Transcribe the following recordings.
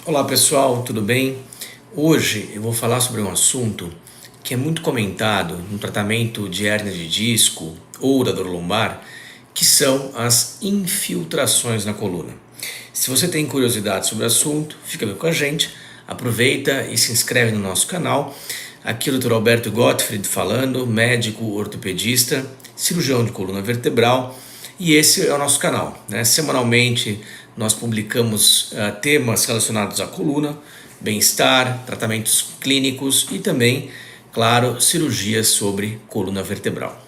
Olá pessoal, tudo bem? Hoje eu vou falar sobre um assunto que é muito comentado no tratamento de hérnia de disco ou da dor lombar, que são as infiltrações na coluna. Se você tem curiosidade sobre o assunto, fica bem com a gente, aproveita e se inscreve no nosso canal. Aqui é o Dr. Alberto Gottfried falando, médico ortopedista, cirurgião de coluna vertebral, e esse é o nosso canal, né? Semanalmente nós publicamos temas relacionados à coluna, bem-estar, tratamentos clínicos e também, claro, cirurgias sobre coluna vertebral.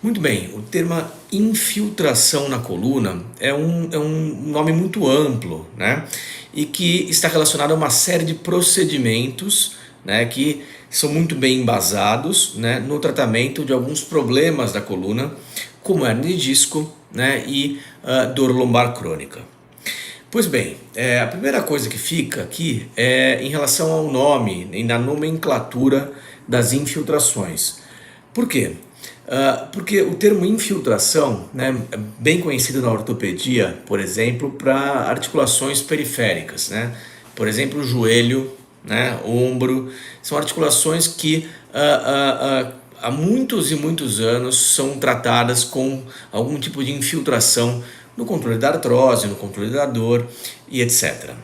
Muito bem, o termo infiltração na coluna é um nome muito amplo, né? E que está relacionado a uma série de procedimentos, né, que são muito bem embasados, né, no tratamento de alguns problemas da coluna, como hernia de disco, né, e dor lombar crônica. Pois bem, a primeira coisa que fica aqui é em relação ao nome e na nomenclatura das infiltrações. Por quê? Porque o termo infiltração, né, é bem conhecido na ortopedia, por exemplo, para articulações periféricas, né? Por exemplo, o joelho, né, ombro, são articulações que há muitos e muitos anos são tratadas com algum tipo de infiltração no controle da artrose, no controle da dor e etc.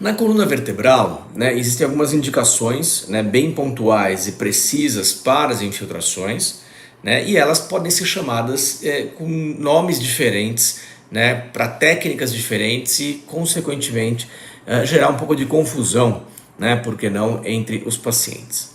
Na coluna vertebral, né, existem algumas indicações, né, bem pontuais e precisas para as infiltrações, né, e elas podem ser chamadas com nomes diferentes, né, para técnicas diferentes e, consequentemente, gerar um pouco de confusão, né, por que não, entre os pacientes.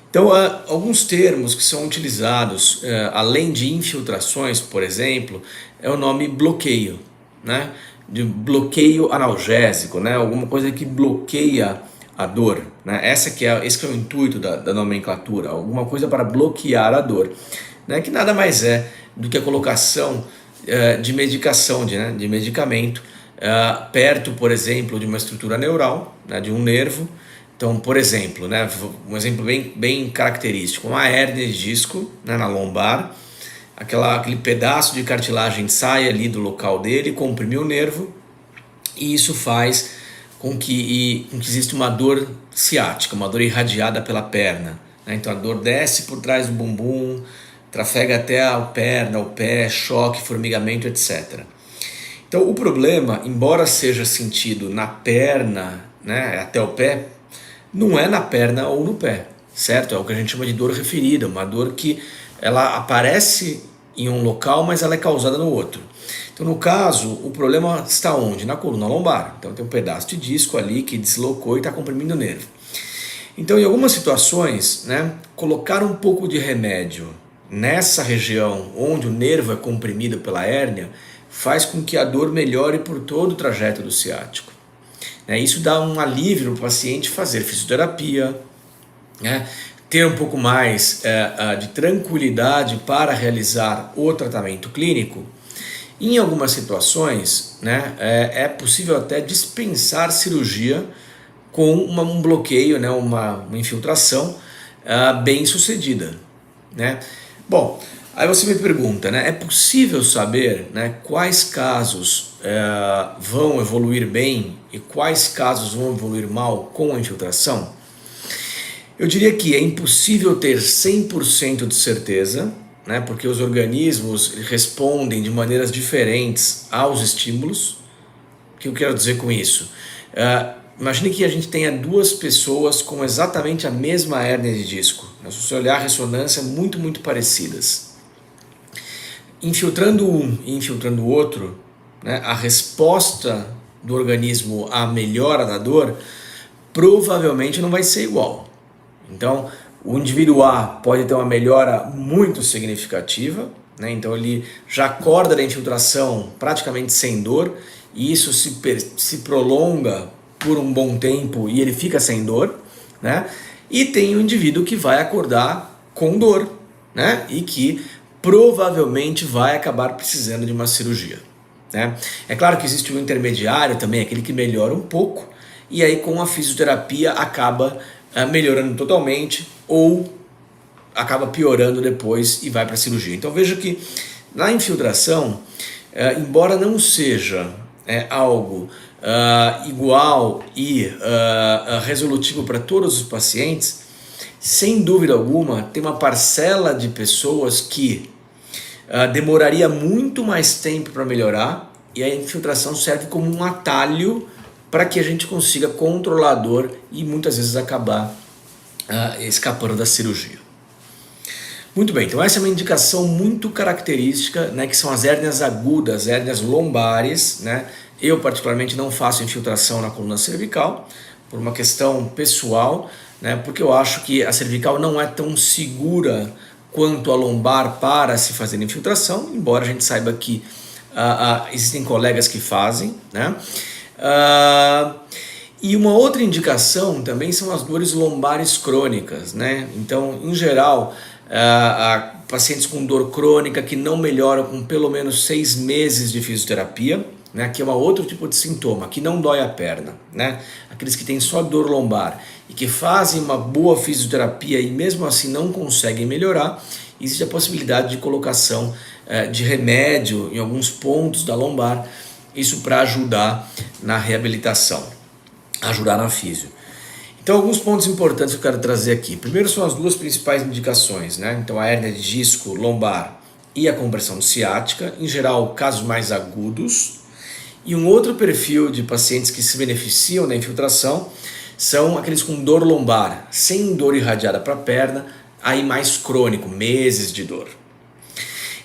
Então, há alguns termos que são utilizados, além de infiltrações, por exemplo, é o nome bloqueio, né? De bloqueio analgésico, né? Alguma coisa que bloqueia a dor, né? Esse que é o intuito da nomenclatura, alguma coisa para bloquear a dor, né? Que nada mais é do que a colocação de medicação, de medicamento, perto, por exemplo, de uma estrutura neural, né? De um nervo. Então, por exemplo, né, um exemplo bem característico, uma hérnia de disco, né, na lombar, aquele pedaço de cartilagem sai ali do local dele, comprime o nervo, e isso faz com que exista uma dor ciática, uma dor irradiada pela perna, né? Então a dor desce por trás do bumbum, trafega até a perna, o pé, choque, formigamento, etc. Então o problema, embora seja sentido na perna, né, até o pé, não é na perna ou no pé, certo? É o que a gente chama de dor referida, uma dor que ela aparece em um local, mas ela é causada no outro. Então, no caso, o problema está onde? Na coluna lombar. Então, tem um pedaço de disco ali que deslocou e está comprimindo o nervo. Então, em algumas situações, né, colocar um pouco de remédio nessa região onde o nervo é comprimido pela hérnia faz com que a dor melhore por todo o trajeto do ciático. Isso dá um alívio para o paciente fazer fisioterapia, né? Ter um pouco mais de tranquilidade para realizar o tratamento clínico. Em algumas situações, né, é possível até dispensar cirurgia com um bloqueio, né, uma infiltração bem sucedida, né? Bom, aí você me pergunta, né, é possível saber, né, quais casos vão evoluir bem e quais casos vão evoluir mal com a infiltração? Eu diria que é impossível ter 100% de certeza, né, porque os organismos respondem de maneiras diferentes aos estímulos. O que eu quero dizer com isso? Imagine que a gente tenha duas pessoas com exatamente a mesma hérnia de disco. Se você olhar a ressonância, muito parecidas. Infiltrando um e infiltrando o outro, né, a resposta do organismo à melhora da dor provavelmente não vai ser igual. Então, o indivíduo A pode ter uma melhora muito significativa, né? Então ele já acorda da infiltração praticamente sem dor, e isso se prolonga por um bom tempo e ele fica sem dor, né? E tem o indivíduo que vai acordar com dor, né? E que provavelmente vai acabar precisando de uma cirurgia, né? É claro que existe um intermediário também, aquele que melhora um pouco, e aí com a fisioterapia acaba melhorando totalmente ou acaba piorando depois e vai para a cirurgia. Então veja que na infiltração, embora não seja algo igual e resolutivo para todos os pacientes, sem dúvida alguma, tem uma parcela de pessoas que demoraria muito mais tempo para melhorar, e a infiltração serve como um atalho para que a gente consiga controlar a dor e muitas vezes acabar escapando da cirurgia. Muito bem, então essa é uma indicação muito característica, né, que são as hérnias agudas, hérnias lombares, né? Eu particularmente não faço infiltração na coluna cervical, por uma questão pessoal, né, porque eu acho que a cervical não é tão segura quanto a lombar para se fazer infiltração, embora a gente saiba que existem colegas que fazem, né? E uma outra indicação também são as dores lombares crônicas, né? Então, em geral, pacientes com dor crônica que não melhoram com pelo menos 6 meses de fisioterapia, né, que é um outro tipo de sintoma, que não dói a perna, né? Aqueles que têm só dor lombar e que fazem uma boa fisioterapia e mesmo assim não conseguem melhorar, existe a possibilidade de colocação de remédio em alguns pontos da lombar, isso para ajudar na reabilitação, ajudar na fisio. Então, alguns pontos importantes que eu quero trazer aqui. Primeiro são as duas principais indicações, né? Então, a hérnia de disco lombar e a compressão ciática, em geral, casos mais agudos. E um outro perfil de pacientes que se beneficiam da infiltração são aqueles com dor lombar, sem dor irradiada para a perna, aí mais crônico, meses de dor.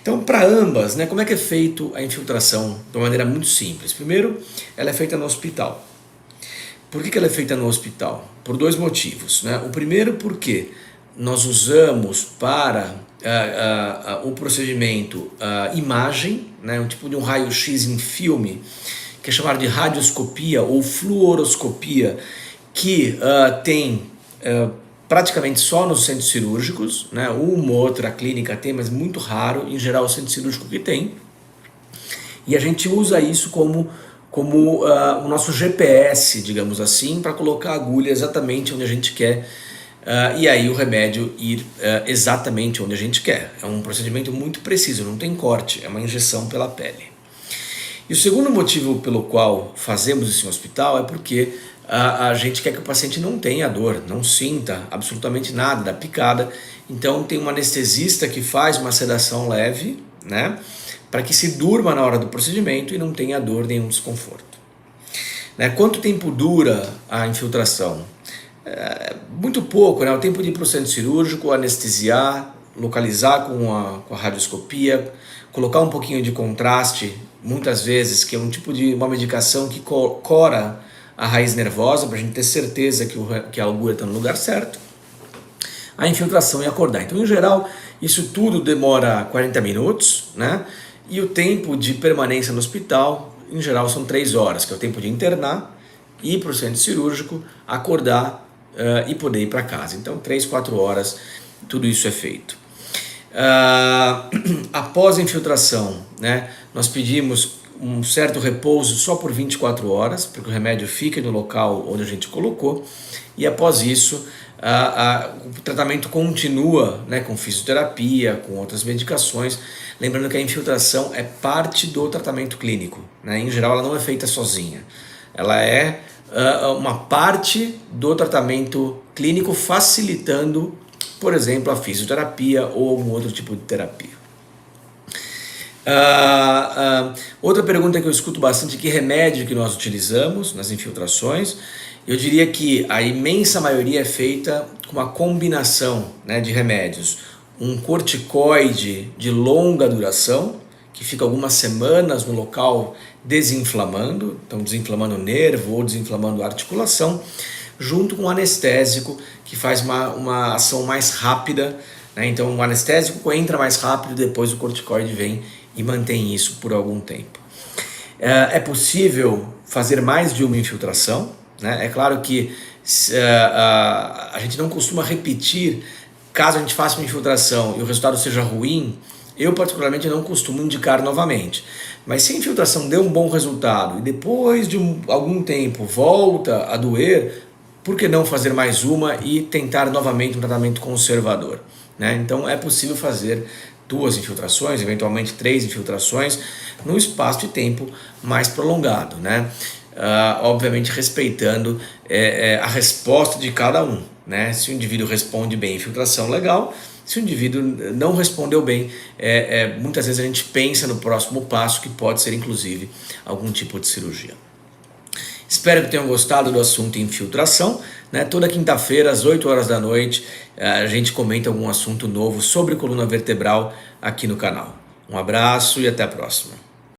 Então, para ambas, né, como é que é feito a infiltração? De uma maneira muito simples. Primeiro, ela é feita no hospital. Por que ela é feita no hospital? Por dois motivos, né? O primeiro, porque nós usamos para o procedimento imagem, né? Um tipo de um raio-x em filme, que é chamado de radioscopia ou fluoroscopia, que tem praticamente só nos centros cirúrgicos, né? Uma ou outra clínica tem, mas muito raro, em geral o centro cirúrgico que tem. E a gente usa isso como o nosso GPS, digamos assim, para colocar a agulha exatamente onde a gente quer e aí o remédio ir exatamente onde a gente quer. É um procedimento muito preciso, não tem corte, é uma injeção pela pele. E o segundo motivo pelo qual fazemos isso em hospital é porque a gente quer que o paciente não tenha dor, não sinta absolutamente nada da picada, então tem um anestesista que faz uma sedação leve, né? Para que se durma na hora do procedimento e não tenha dor, nenhum desconforto. Né? Quanto tempo dura a infiltração? Muito pouco, né? O tempo de ir para o centro cirúrgico, anestesiar, localizar com a radioscopia, colocar um pouquinho de contraste, muitas vezes, que é um tipo de uma medicação que cora a raiz nervosa, para a gente ter certeza que a agulha está no lugar certo, a infiltração e acordar. Então, em geral, isso tudo demora 40 minutos, né? E o tempo de permanência no hospital, em geral, são 3 horas, que é o tempo de internar, ir para o centro cirúrgico, acordar e poder ir para casa. Então, 3, 4 horas, tudo isso é feito. Após a infiltração, né, nós pedimos um certo repouso só por 24 horas, para que o remédio fique no local onde a gente colocou, e após isso, o tratamento continua, né, com fisioterapia, com outras medicações, lembrando que a infiltração é parte do tratamento clínico, né? Em geral ela não é feita sozinha, ela é uma parte do tratamento clínico facilitando, por exemplo, a fisioterapia ou algum outro tipo de terapia. Outra pergunta que eu escuto bastante: que remédio que nós utilizamos nas infiltrações? Eu diria que a imensa maioria é feita com uma combinação, né, de remédios. Um corticoide de longa duração, que fica algumas semanas no local desinflamando, então desinflamando o nervo ou desinflamando a articulação, junto com um anestésico que faz uma ação mais rápida, né? Então o anestésico entra mais rápido, depois o corticoide vem e mantém isso por algum tempo. É possível fazer mais de uma infiltração, né? É claro que a gente não costuma repetir. Caso a gente faça uma infiltração e o resultado seja ruim, eu particularmente não costumo indicar novamente. Mas se a infiltração deu um bom resultado e depois de algum tempo volta a doer, por que não fazer mais uma e tentar novamente um tratamento conservador, né? Então é possível fazer 2 infiltrações, eventualmente 3 infiltrações, num espaço de tempo mais prolongado, né? obviamente respeitando a resposta de cada um, né? Se o indivíduo responde bem infiltração, legal. Se o indivíduo não respondeu bem, muitas vezes a gente pensa no próximo passo, que pode ser inclusive algum tipo de cirurgia. Espero que tenham gostado do assunto infiltração, né? Toda quinta-feira, às 8 horas da noite, a gente comenta algum assunto novo sobre coluna vertebral aqui no canal. Um abraço e até a próxima.